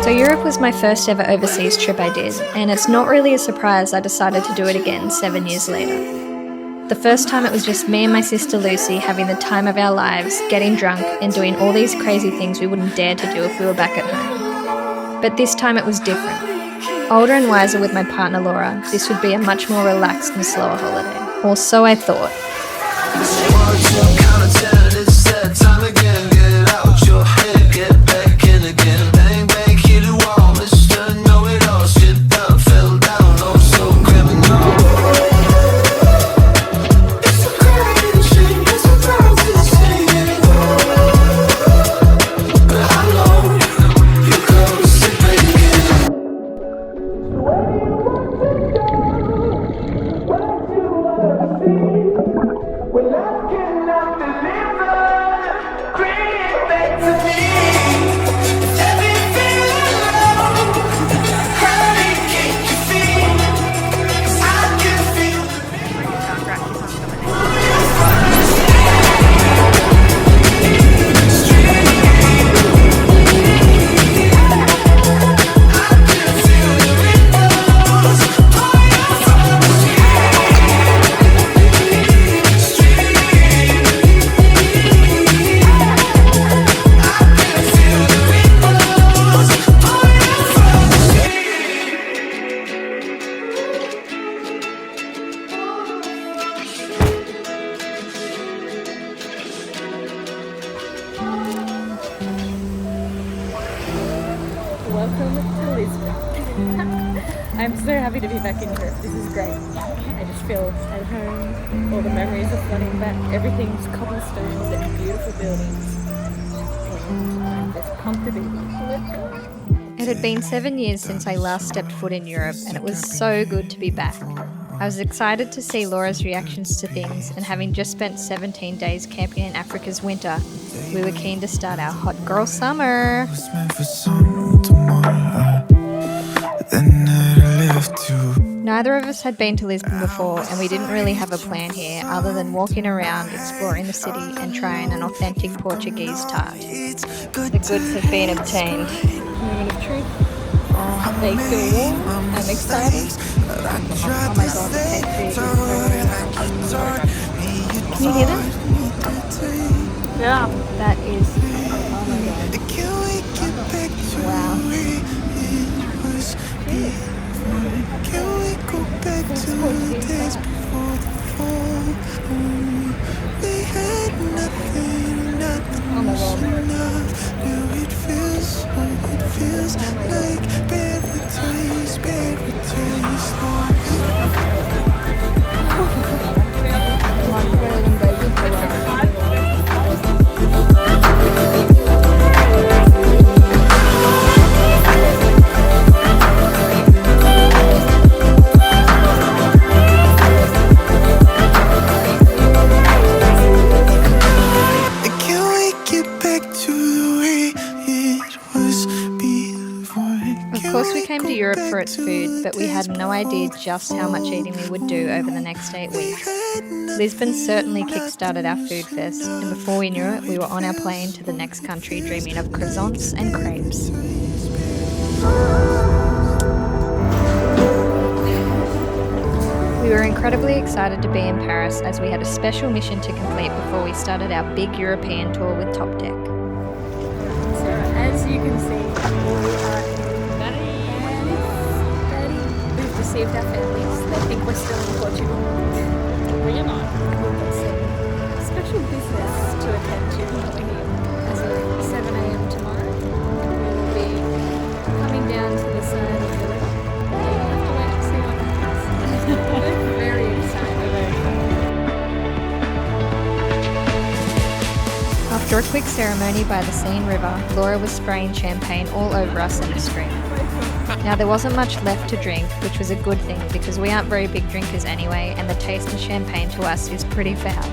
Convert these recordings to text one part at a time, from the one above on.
So Europe was my first ever overseas trip I did, and it's not really a surprise I decided to do it again 7 years later. The first time it was just me and my sister Lucy having the time of our lives, getting drunk and doing all these crazy things we wouldn't dare to do if we were back at home. But this time it was different. Older and wiser with my partner Laura, this would be a much more relaxed and slower holiday. Or so I thought. Welcome to Lisbon. I'm so happy to be back in Europe. This is great. I just feel at home. All the memories are flooding back. Everything's cobblestones and beautiful buildings. And I'm just pumped to be here. Let's go. It had been 7 years since I last stepped foot in Europe, and it was so good to be back. I was excited to see Laura's reactions to things, and having just spent 17 days camping in Africa's winter, we were keen to start our hot girl summer. Neither of us had been to Lisbon before, and we didn't really have a plan here other than walking around, exploring the city and trying an authentic Portuguese tart. The goods have been obtained. Moment of truth. They feel warm. I'm excited. Oh my god, the pastry is so good. Can you hear them? Yeah. That is, oh my god. Wow. Can we go back to the days before the fall? We had nothing was enough. Now it feels like paradise, Of course we came to Europe for its food, but we had no idea just how much eating we would do over the next 8 weeks. Lisbon certainly kick-started our food fest, and before we knew it, we were on our plane to the next country dreaming of croissants and crepes. We were incredibly excited to be in Paris as we had a special mission to complete before we started our big European tour with Topdeck. So as you can see, we are in Paris. We've received our families. They think we're still in Portugal. We're not. We've got some special business to attend to when we're here. As of 7 a.m. tomorrow, we will be coming down to the side of the river. We'll have to wait and see what happens. We're very excited. After a quick ceremony by the Seine River, Laura was spraying champagne all over us in the street. Now there wasn't much left to drink, which was a good thing because we aren't very big drinkers anyway, and the taste of champagne to us is pretty foul.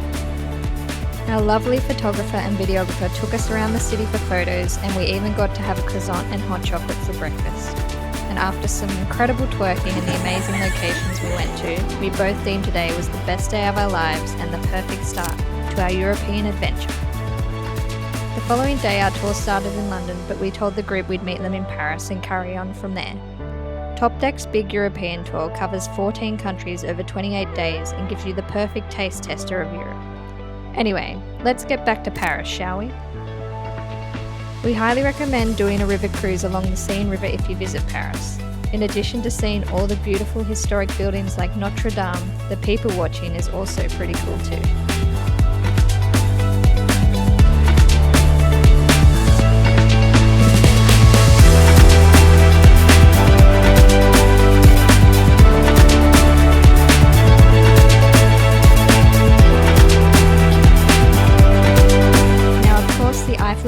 Our lovely photographer and videographer took us around the city for photos, and we even got to have a croissant and hot chocolate for breakfast. And after some incredible twerking in the amazing locations we went to, we both deemed today was the best day of our lives and the perfect start to our European adventure. The following day our tour started in London, but we told the group we'd meet them in Paris and carry on from there. Topdeck's big European tour covers 14 countries over 28 days and gives you the perfect taste tester of Europe. Anyway, let's get back to Paris, shall we? We highly recommend doing a river cruise along the Seine River if you visit Paris. In addition to seeing all the beautiful historic buildings like Notre Dame, the people watching is also pretty cool too.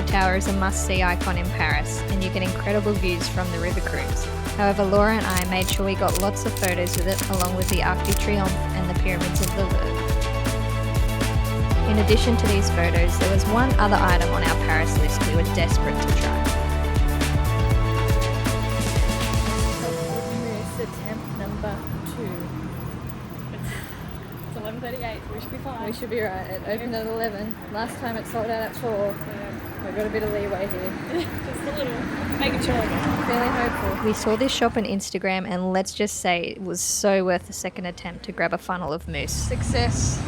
Tower is a must-see icon in Paris, and you get incredible views from the river cruise. However, Laura and I made sure we got lots of photos with it, along with the Arc de Triomphe and the pyramids of the Louvre. In addition to these photos, there was one other item on our Paris list we were desperate to try. Attempt number 2. It's 11:38. We should be fine. We should be right. It opened at 11. Last time it sold out at 4. We've got a bit of leeway here. Just a little. Making sure. Feeling hopeful. We saw this shop on Instagram, and let's just say it was so worth the second attempt to grab a funnel of mousse. Success.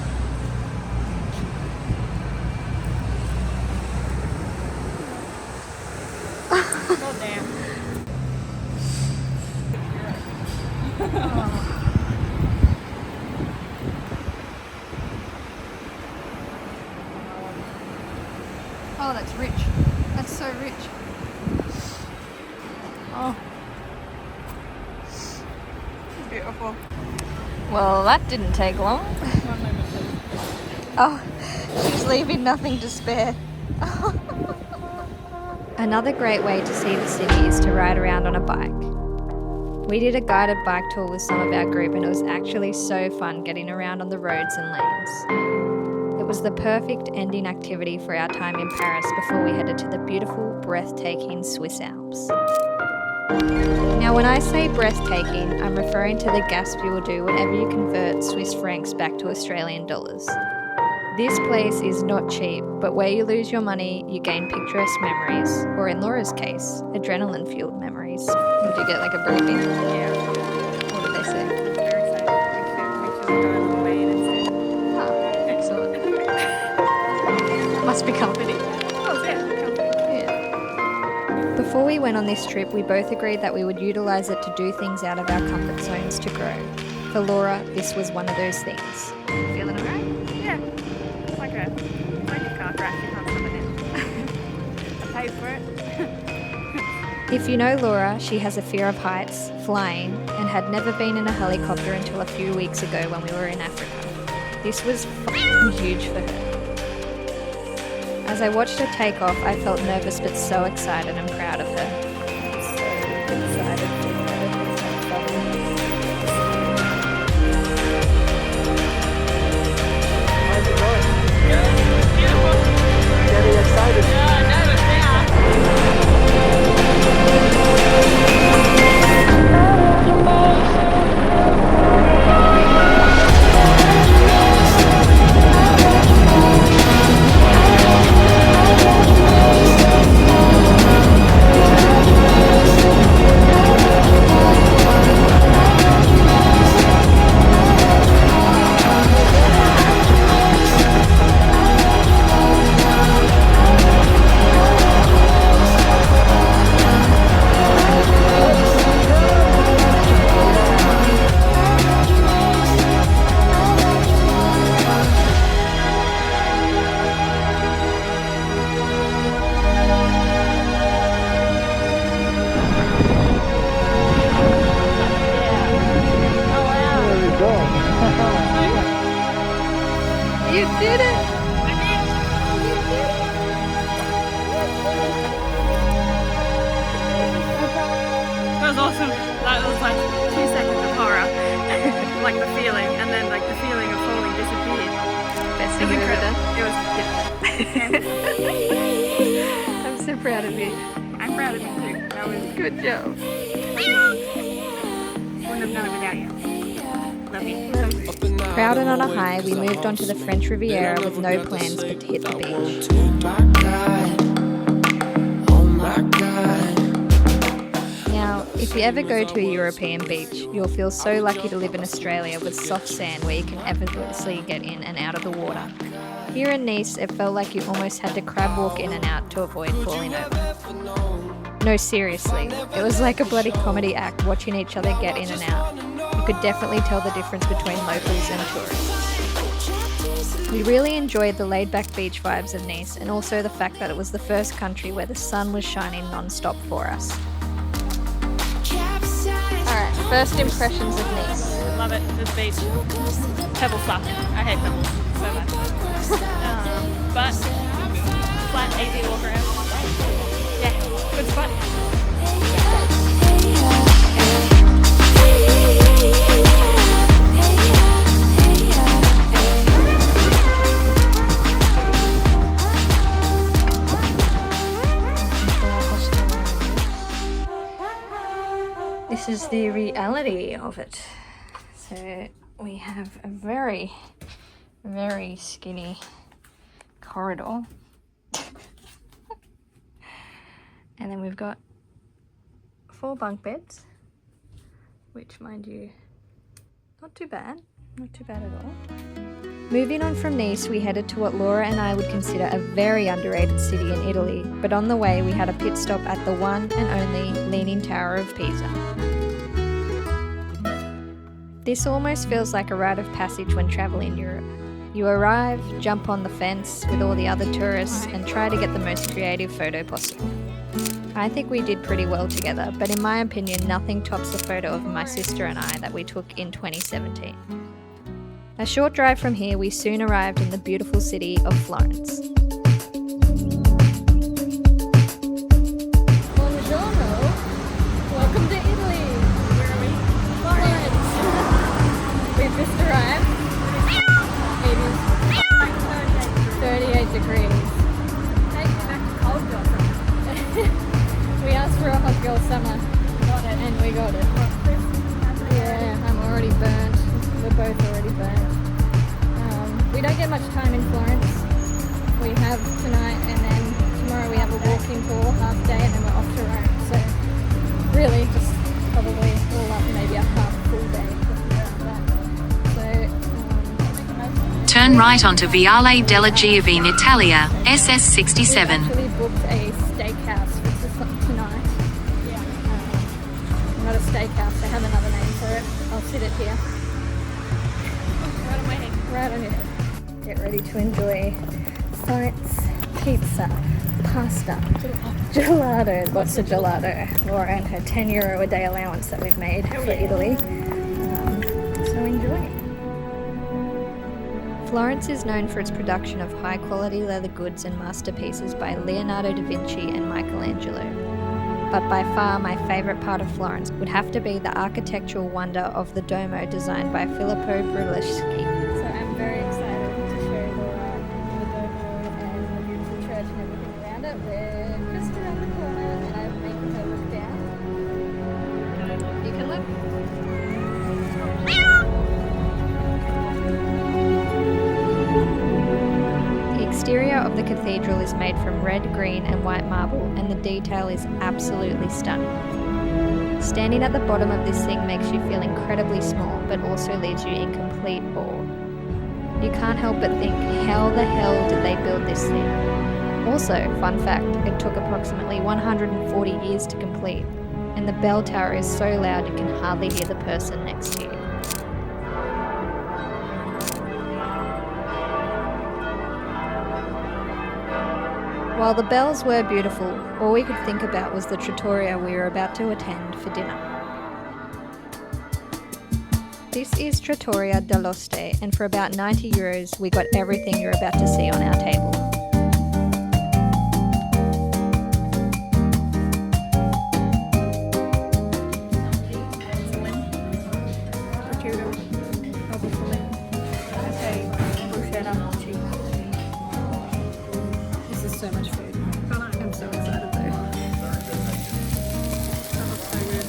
Oh, damn. Oh, that's rich. That's so rich. Oh. Beautiful. Well, that didn't take long. One moment, please. Oh, she's leaving nothing to spare. Another great way to see the city is to ride around on a bike. We did a guided bike tour with some of our group, and it was actually so fun getting around on the roads and lanes. It was the perfect ending activity for our time in Paris before we headed to the beautiful, breathtaking Swiss Alps. Now, when I say breathtaking, I'm referring to the gasp you will do whenever you convert Swiss francs back to Australian dollars. This place is not cheap, but where you lose your money, you gain picturesque memories, or in Laura's case, adrenaline-fueled memories. Did you get like a briefing? Yeah. What did they say? Very excited. Make sure the guys will weigh in and say, Oh, excellent. Must be company. oh, yeah. Yeah. Before we went on this trip, we both agreed that we would utilise it to do things out of our comfort zones to grow. For Laura, this was one of those things. Feeling alright? Yeah. It's like a car crashing on something else. I paid for it. If you know Laura, she has a fear of heights, flying, and had never been in a helicopter until a few weeks ago when we were in Africa. This was huge for her. As I watched her take off, I felt nervous but so excited and proud of her. So excited for her. How's it going? Beautiful. Getting excited. Yeah, nervous now. You did it! That was awesome. That was like 2 seconds of horror. Like the feeling, and then like the feeling of falling disappeared. Best It thing was you've ever incredible. done. It was, I'm so proud of you. I'm proud of you too. That was Good job. wouldn't have done it without you. Love you. Proud and on a high, we moved on to the French Riviera with no plans but to hit the beach. Take my time. my God. Now, if you ever go to a European beach, you'll feel so lucky to live in Australia with soft sand where you can effortlessly get in and out of the water. Here in Nice, it felt like you almost had to crab walk in and out to avoid falling over. No, seriously, it was like a bloody comedy act watching each other get in and out. You could definitely tell the difference between locals and tourists. We really enjoyed the laid-back beach vibes of Nice and also the fact that it was the first country where the sun was shining non-stop for us. Alright, first impressions of Nice. Love it. This beach. Pebble stuff. I hate pebbles so much. But flat, easy to walk around. Yeah, good spot. This is the reality of it. So we have a very, very skinny corridor. And then we've got 4 bunk beds, which, mind you, not too bad at all. Moving on from Nice, we headed to what Laura and I would consider a very underrated city in Italy, but on the way we had a pit stop at the one and only Leaning Tower of Pisa. This almost feels like a rite of passage when travelling Europe. You arrive, jump on the fence with all the other tourists and try to get the most creative photo possible. I think we did pretty well together, but in my opinion nothing tops the photo of my sister and I that we took in 2017. A short drive from here, we soon arrived in the beautiful city of Florence. Buongiorno. Welcome to Italy. Where are we? Florence. We've just arrived. It is 38 degrees. Take me back to cold girl summer. We asked for a hot girl summer. Got it. And we got it. Yeah, I'm already burnt. We're both already burnt. We don't get much time in Florence. We have tonight and then tomorrow we have a walking tour, half day, and then we're off to Rome. So really just probably all up maybe a half full day. So Turn right onto Viale della Giove in Italia, SS67. we actually booked a steakhouse for tonight. Not a steakhouse, they have another name for it. I'll sit it here. Right on my head. Right on your head. Get ready to enjoy sights, pizza, pasta, gelato, lots of gelato. Laura and her €10 a day allowance that we've made for Italy. So enjoy. Florence is known for its production of high-quality leather goods and masterpieces by Leonardo da Vinci and Michelangelo. But by far my favourite part of Florence would have to be the architectural wonder of the Duomo designed by Filippo Brunelleschi. So I'm very excited to show Laura the Duomo and the beautiful church and everything around it. We're just around the corner and I'm making her look down. You can look. The exterior of the cathedral is made from red, green and white marble and the detail is absolutely stunning. Standing at the bottom of this thing makes you feel incredibly small but also leaves you in complete awe. You can't help but think, how the hell did they build this thing? Also, fun fact, it took approximately 140 years to complete and the bell tower is so loud you can hardly hear the person next to you. While the bells were beautiful, all we could think about was the trattoria we were about to attend for dinner. This is Trattoria dell'Oste, and for about €90 we got everything you're about to see on our table. This is so much food. I'm so excited though. That looks so good.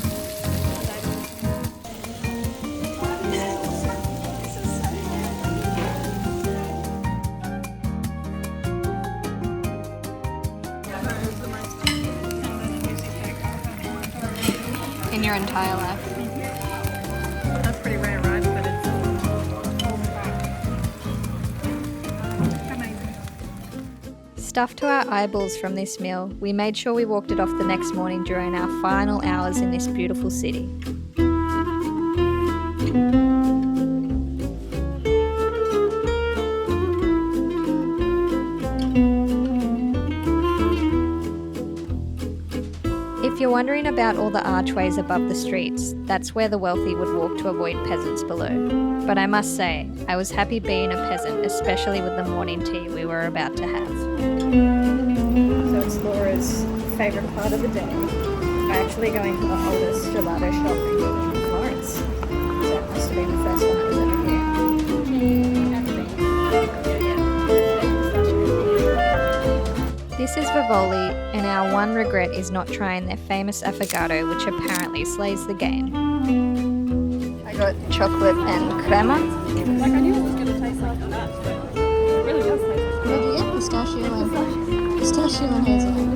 your entire life. That's pretty rare, right? But it's amazing. Stuffed to our eyeballs from this meal, we made sure we walked it off the next morning during our final hours in this beautiful city. If you're wondering about all the archways above the streets, that's where the wealthy would walk to avoid peasants below. But I must say, I was happy being a peasant, especially with the morning tea we were about to have. So it's Laura's favourite part of the day. We're actually going to the oldest gelato shop in Florence. So it must have been the first one that was ever here. This is Vivoli, and our one regret is not trying their famous affogato, which apparently slays the game. I got chocolate and crema. Like I knew it was going to taste like that, but it really does taste like What did you get? Pistachio and hazelnut.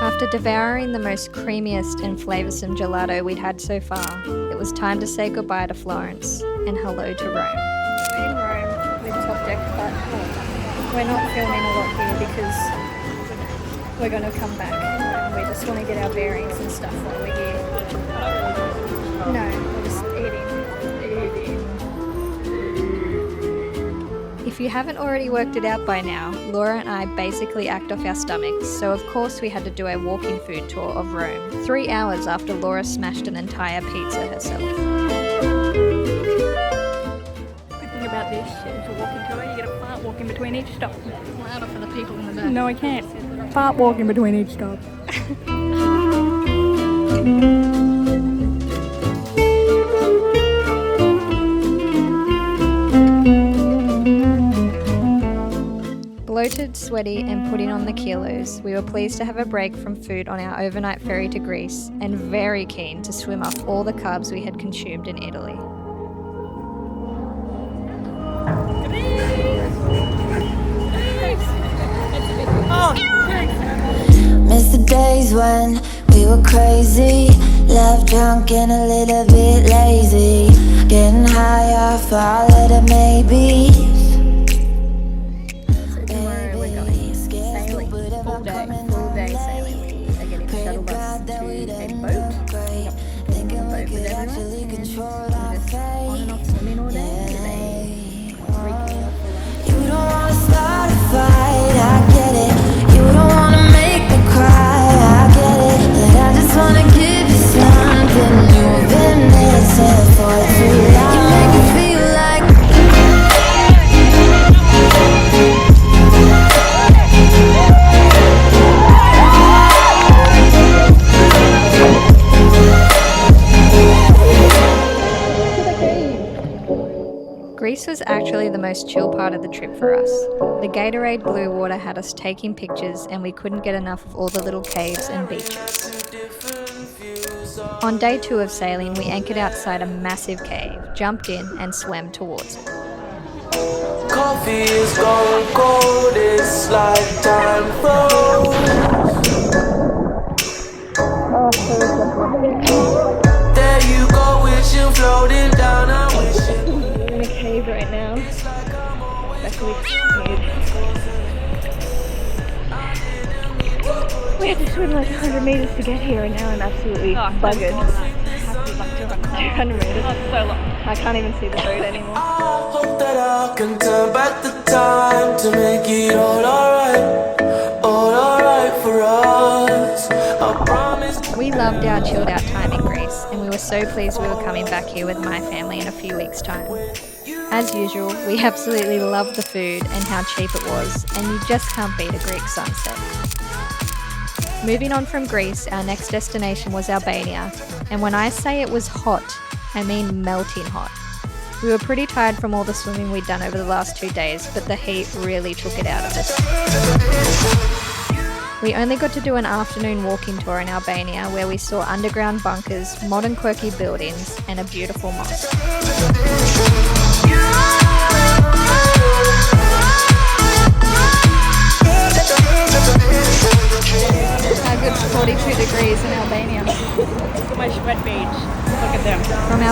After devouring the most creamiest and flavoursome gelato we'd had so far, it was time to say goodbye to Florence and hello to Rome. We're in Rome with Topdeck, but we're not filming a lot here because we're going to come back. We just want to get our bearings and stuff while we're here. No, we're just eating. If you haven't already worked it out by now, Laura and I basically act off our stomachs, so of course we had to do a walking food tour of Rome, 3 hours after Laura smashed an entire pizza herself. Good thing about this is a walking tour, you get a fart walking between each stop. Louder for the people in the back. No, I can't. Fart walking between each stop. Bloated, sweaty, and putting on the kilos, we were pleased to have a break from food on our overnight ferry to Greece, and very keen to swim off all the carbs we had consumed in Italy. Miss the days when we were crazy, left drunk and a little bit lazy, getting high off all of the maybes. Full day sailing. We are getting a shuttle bus to a boat. Thinking the boat with everyone and just on and off swimming all day with a recount. You don't wanna start a fight, I get it. You don't wanna make me cry, I get it. But I just wanna give you something you've been missing for too long. You make me feel like Greece was actually the most chill part of the trip for us. The Gatorade blue water had us taking pictures, and we couldn't get enough of all the little caves and beaches. On day 2 of sailing, we anchored outside a massive cave, jumped in and swam towards it. Coffee is gone cold, it's like time froze. There you go, wishing floating down, I'm wishing. We're in a cave right now. Especially we had to swim like 100 meters to get here, and now I'm absolutely buggered. Like 200 meters. That's so long. I can't even see the boat anymore. I hope that I can turn back the time to make it all alright for us. I promise. We loved our chilled out time in Greece, and we were so pleased we were coming back here with my family in a few weeks' time. As usual, we absolutely loved the food and how cheap it was, and you just can't beat a Greek sunset. Moving on from Greece, our next destination was Albania, and when I say it was hot, I mean melting hot. We were pretty tired from all the swimming we'd done over the last 2 days, but the heat really took it out of us. We only got to do an afternoon walking tour in Albania where we saw underground bunkers, modern quirky buildings, and a beautiful mosque.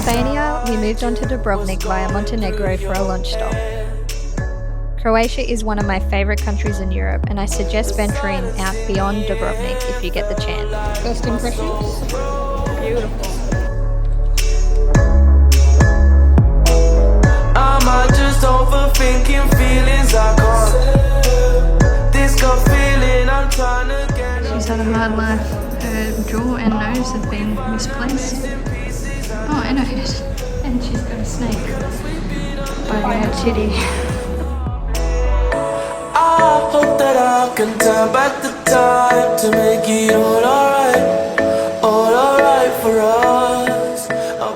Albania, we moved on to Dubrovnik via Montenegro for a launch stop. Croatia is one of my favourite countries in Europe, and I suggest venturing out beyond Dubrovnik if you get the chance. First impressions? Beautiful. Am I just overthinking feelings I can't? This gut feeling I'm trying to get. She's had a hard life. Her jaw and nose have been misplaced. Oh, and her head. And she's got a snake by her titty. I hope that I can turn back the time to make it all alright for us. I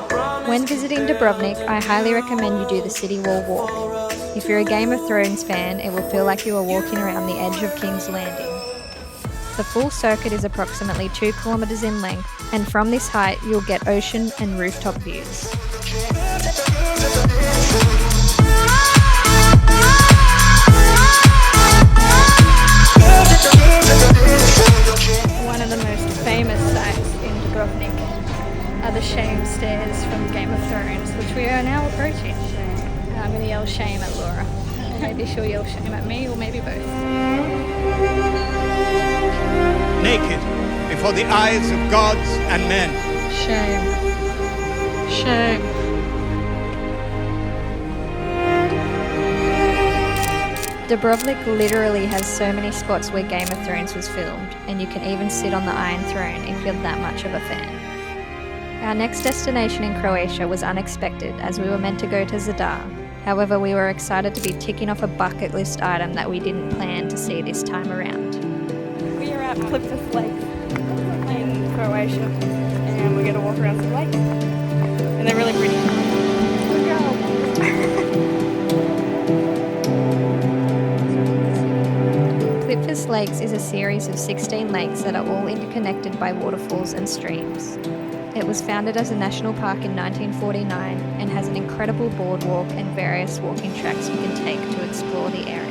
promise. When visiting Dubrovnik, I highly recommend you do the City Wall walk. If you're a Game of Thrones fan, it will feel like you are walking around the edge of King's Landing. The full circuit is approximately 2 kilometres in length, and from this height you'll get ocean and rooftop views. One of the most famous sights in Dubrovnik are the shame stairs from Game of Thrones, which we are now approaching. I'm going to yell shame at Laura. Or maybe she'll yell shame at me, or maybe both. Naked before the eyes of gods and men. Shame. Shame. Dubrovnik literally has so many spots where Game of Thrones was filmed, and you can even sit on the Iron Throne if you're that much of a fan. Our next destination in Croatia was unexpected, as we were meant to go to Zadar. However, we were excited to be ticking off a bucket list item that we didn't plan to see this time around. We are at Plitvice Lake in Croatia, and we're going to walk around some lakes. And they're really pretty. Good girl. Plitvice Lakes is a series of 16 lakes that are all interconnected by waterfalls and streams. It was founded as a national park in 1949 and has an incredible boardwalk and various walking tracks you can take to explore the area.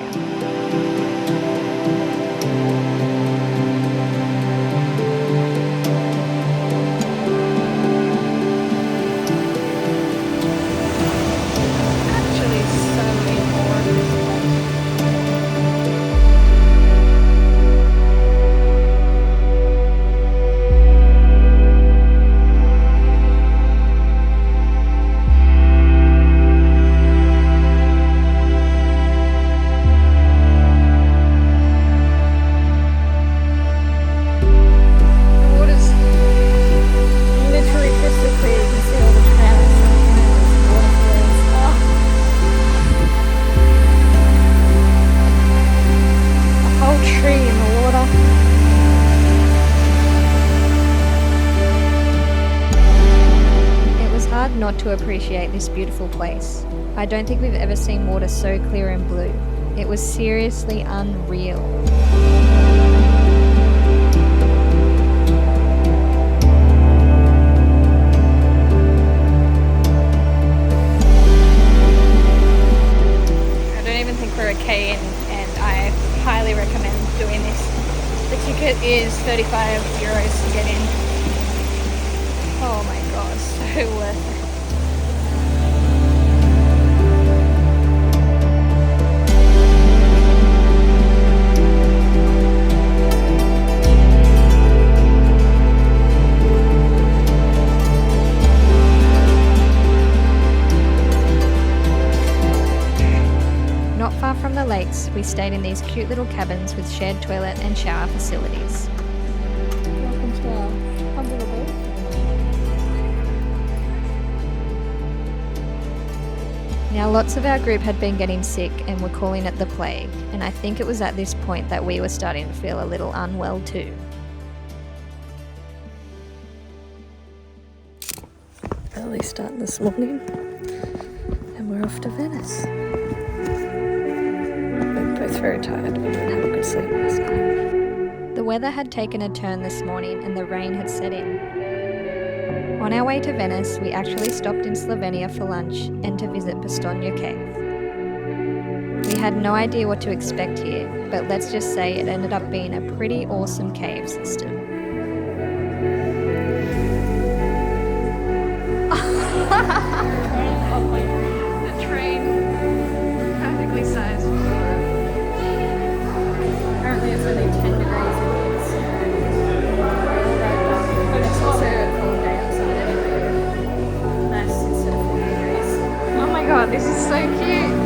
Not to appreciate this beautiful place. I don't think we've ever seen water so clear and blue. It was seriously unreal. I don't even think we're a K in, and I highly recommend doing this. The ticket is €35 to get in. Oh my god, so worth it. Not far from the lakes, we stayed in these cute little cabins with shared toilet and shower facilities. Welcome to our humble abode. Now, lots of our group had been getting sick and were calling it the plague, and I think it was at this point that we were starting to feel a little unwell too. Early start this morning, and we're off to Venice. We're both very tired. We didn't have a good sleep last night. The weather had taken a turn this morning and the rain had set in. On our way to Venice, we actually stopped in Slovenia for lunch and to visit Postojna Cave. We had no idea what to expect here, but let's just say it ended up being a pretty awesome cave system. The train, perfectly sized. Apparently it's only 10 degrees in here, so but it's also a cold day outside anyway. Nice instead of 40 degrees. Oh my god, this is so cute!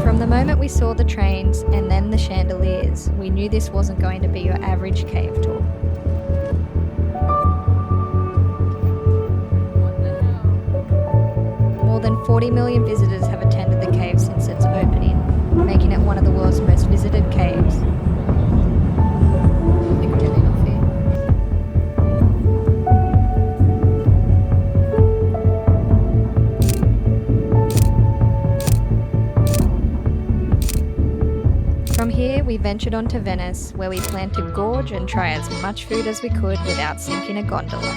From the moment we saw the trains and then the chandeliers, we knew this wasn't going to be your average cave tour. More than 40 million visitors have attended the cave since its opening, making it one of the world's most visited caves. I think we're getting off here. From here, we ventured on to Venice, where we planned to gorge and try as much food as we could without sinking a gondola.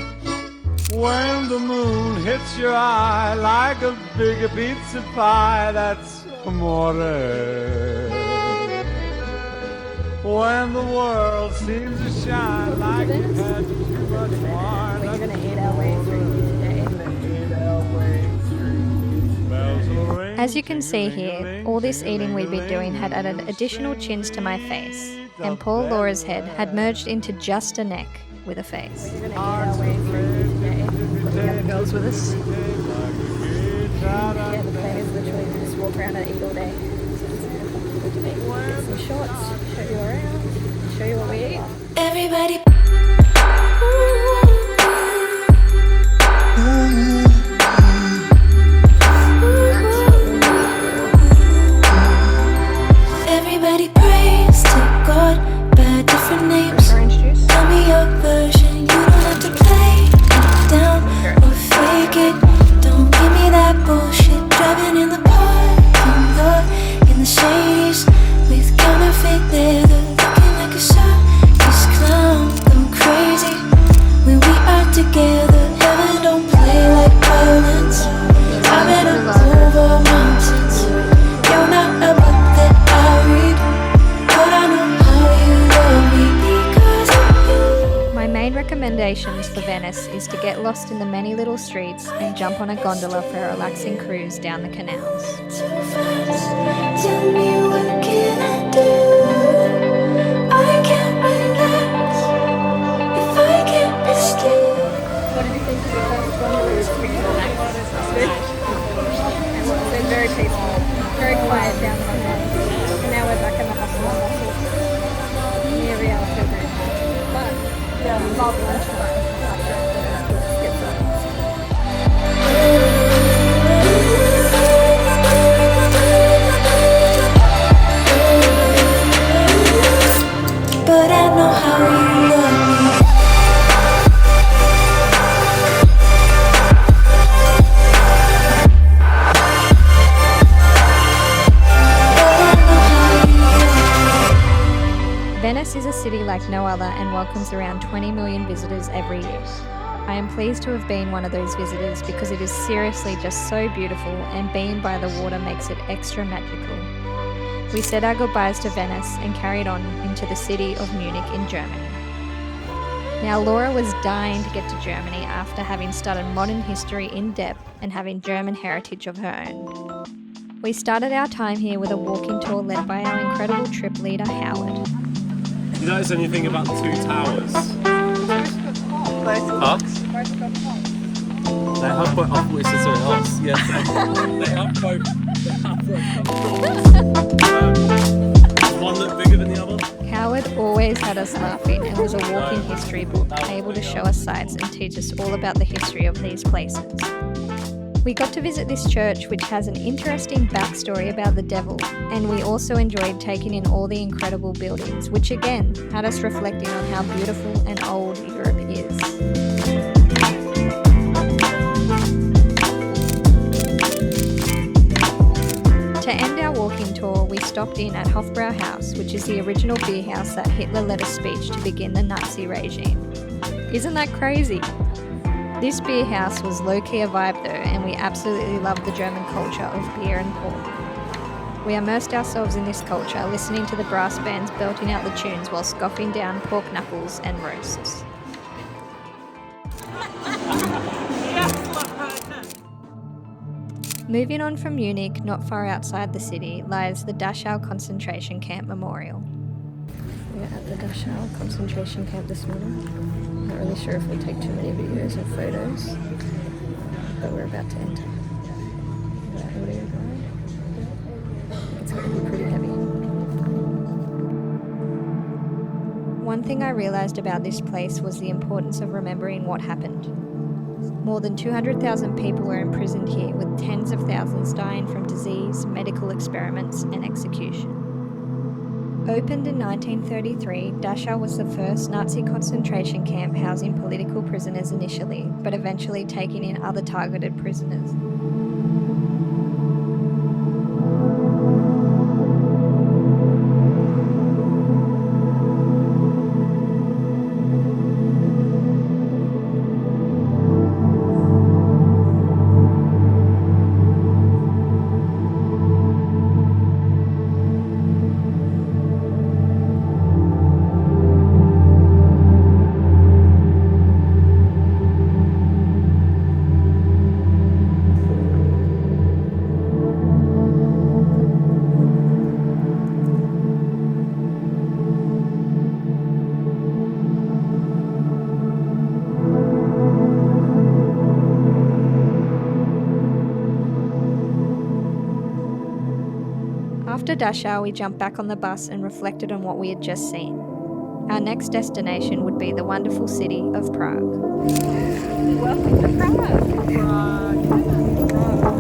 When the moon hits your eye like a big pizza pie, that's amore. When the world seems to shine like it had too much wine, We're gonna eat our way through here today. As you can see here, all this eating we'd been doing had added additional chins to my face, and poor Laura's head had merged into just a neck with a face. We're gonna eat our way through today. Got the other girls with us. Yeah, the plan is literally to just walk around and eat all day. So it's good to be. Get some shots, show you around, show you what we eat. Everybody. Everybody prays to God by different names. Orange juice. Tell me your version. You don't have to play it down or fake it. Don't give me that bullshit. Driving in the parking lot in the shades with counterfeit leather, looking like a circus clown. Go crazy when we are together. Heaven don't play like violence. I've been up over mountains. You're not a book that I read, but I know how you love me because of you. My main recommendations for Venice is to get lost in the many little streets and jump on a gondola for a relaxing cruise down the canals. Too fast. Tell me what can I do? I can't relax if I can't be still. What did you think of the first one? It was pretty nice. And it's been very peaceful, very quiet down the road. And now we're back in the hustle and bustle near Real Pilgrim. But love lunchtime after let's get some. But I know how you love me. Venice is a city like no other and welcomes around 20 million visitors every year. I am pleased to have been one of those visitors because it is seriously just so beautiful, and being by the water makes it extra magical. We said our goodbyes to Venice and carried on into the city of Munich in Germany. Now Laura was dying to get to Germany after having studied modern history in depth and having German heritage of her own. We started our time here with a walking tour led by our incredible trip leader Howard. You notice anything about the two towers? Huh? They have both. Oh, it's just something else. Yes, they have both. One look bigger than the other. Howard always had us laughing and was a walking history book, able to show us sights and teach us all about the history of these places. We got to visit this church, which has an interesting backstory about the devil, and we also enjoyed taking in all the incredible buildings, which again had us reflecting on how beautiful and old Europe is. To end our walking tour, we stopped in at Hofbrau House, which is the original beer house that Hitler led a speech to begin the Nazi regime. Isn't that crazy? This beer house was low-key a vibe though, and we absolutely loved the German culture of beer and pork. We immersed ourselves in this culture, listening to the brass bands belting out the tunes while scoffing down pork knuckles and roasts. Moving on from Munich, not far outside the city, lies the Dachau concentration camp memorial. We're at the Dachau concentration camp this morning. Not really sure if we'll take too many videos and photos, but we're about to enter. It's going to be pretty heavy. One thing I realised about this place was the importance of remembering what happened. More than 200,000 people were imprisoned here, with tens of thousands dying from disease, medical experiments, and execution. Opened in 1933, Dachau was the first Nazi concentration camp housing political prisoners initially, but eventually taking in other targeted prisoners. After Dachau, we jumped back on the bus and reflected on what we had just seen. Our next destination would be the wonderful city of Prague. Welcome to Prague.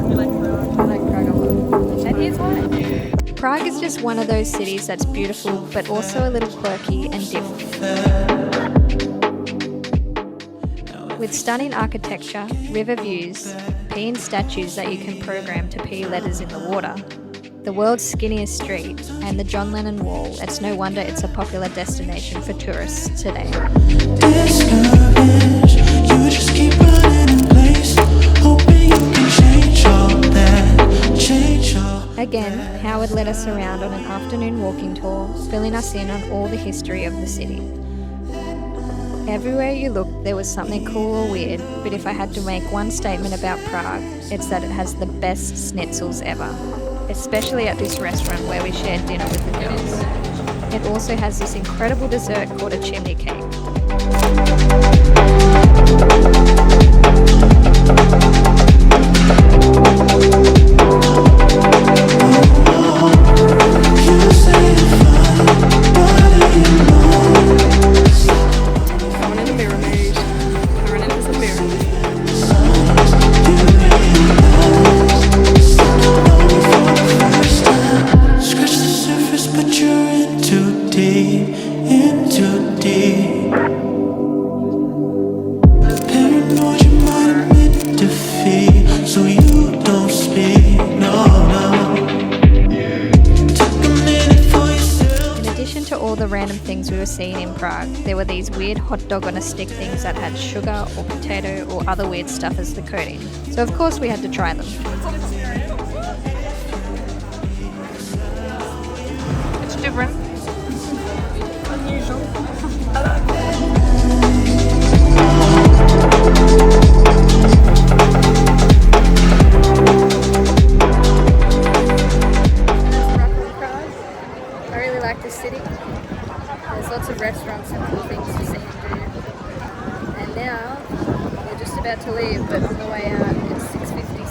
I like Prague a lot. And here's why. Prague is just one of those cities that's beautiful, but also a little quirky and different. With stunning architecture, river views, peeing statues that you can program to pee letters in the water, the world's skinniest street, and the John Lennon Wall, it's no wonder it's a popular destination for tourists today. Discouraged, you just keep running in place, hoping you can change all that, change all. Again, Howard led us around on an afternoon walking tour, filling us in on all the history of the city. Everywhere you looked, there was something cool or weird, but if I had to make one statement about Prague, it's that it has the best schnitzels ever. Especially at this restaurant where we shared dinner with the girls. It also has this incredible dessert called a chimney cake. Random things we were seeing in Prague. There were these weird hot dog on a stick things that had sugar or potato or other weird stuff as the coating. So of course we had to try them. It's different. Unusual.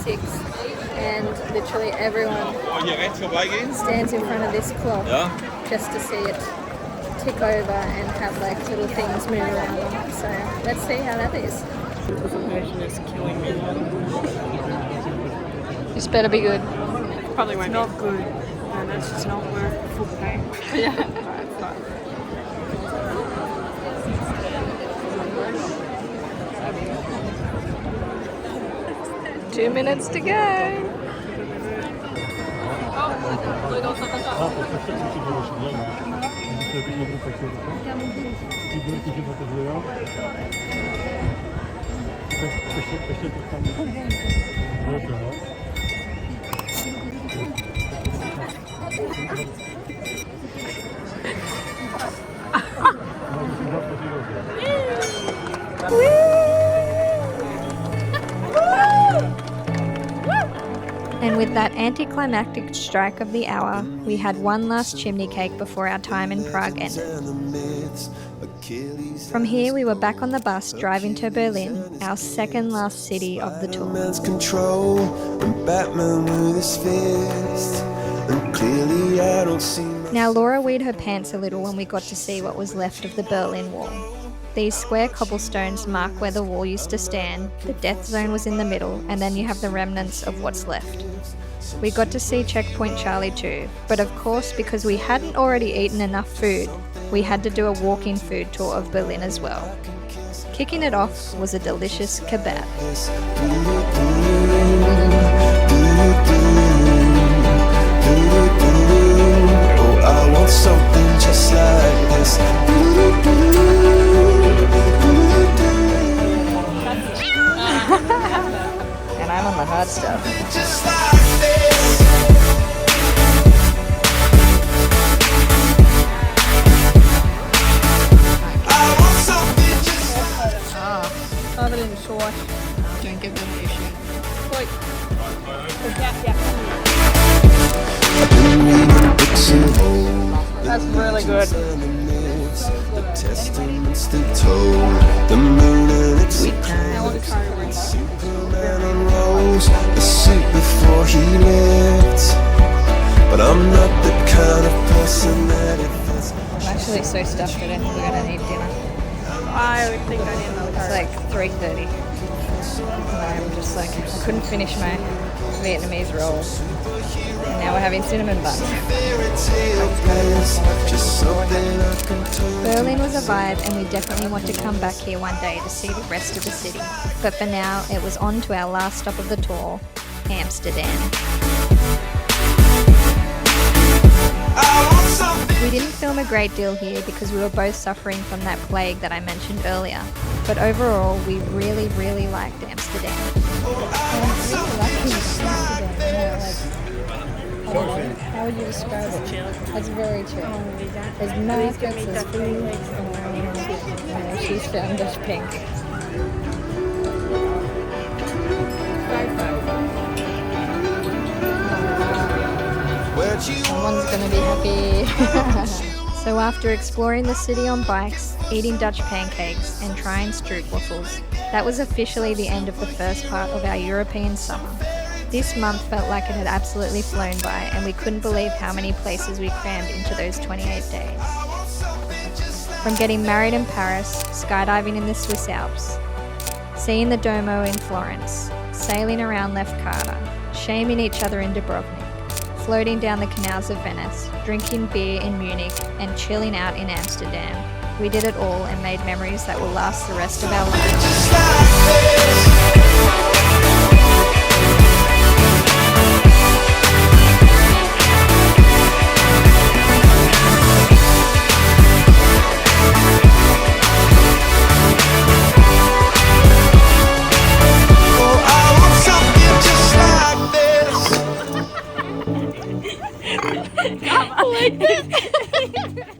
6:56 and literally everyone stands in front of this clock just to see it tick over and have like little things move around on it. So let's see how that is. The presentation is killing me. This better be good. Probably won't be. Not good. No, that's just not worth full pay. Yeah. It's fine. 2 minutes to go. And with that anticlimactic strike of the hour, we had one last chimney cake before our time in Prague ended. From here, we were back on the bus driving to Berlin, our second last city of the tour. Now, Laura weed her pants a little when we got to see what was left of the Berlin Wall. These square cobblestones mark where the wall used to stand, the death zone was in the middle, and then you have the remnants of what's left. We got to see Checkpoint Charlie too, but of course, because we hadn't already eaten enough food, we had to do a walking food tour of Berlin as well. Kicking it off was a delicious kebab. Oh, I want something just like this. And I'm on the hard stuff. Just like this. I want something just Have it in short. Don't give them an issue. Wait. Yeah. That's really good. The testaments that told the moon and its I want to try to read that. Superman unrolls the suit before he lived. But I'm not the kind of person that it fits. I'm actually so stuffed I don't think we're gonna need dinner. I think I need another It's like 3:30. And I'm just like, I couldn't finish my Vietnamese rolls. And now we're having cinnamon buns. Berlin was a vibe, and we definitely want to come back here one day to see the rest of the city. But for now, it was on to our last stop of the tour, Amsterdam. We didn't film a great deal here because we were both suffering from that plague that I mentioned earlier. But overall, we really, really liked Amsterdam. How would you describe it? It's very chill. There's markets, there's food. She's found Dutch pink. Someone's gonna be happy. So after exploring the city on bikes, eating Dutch pancakes, and trying stroopwafels, that was officially the end of the first part of our European summer. This month felt like it had absolutely flown by, and we couldn't believe how many places we crammed into those 28 days. From getting married in Paris, skydiving in the Swiss Alps, seeing the Duomo in Florence, sailing around Lefkada, shaming each other in Dubrovnik, floating down the canals of Venice, drinking beer in Munich, and chilling out in Amsterdam. We did it all and made memories that will last the rest of our lives. Like this.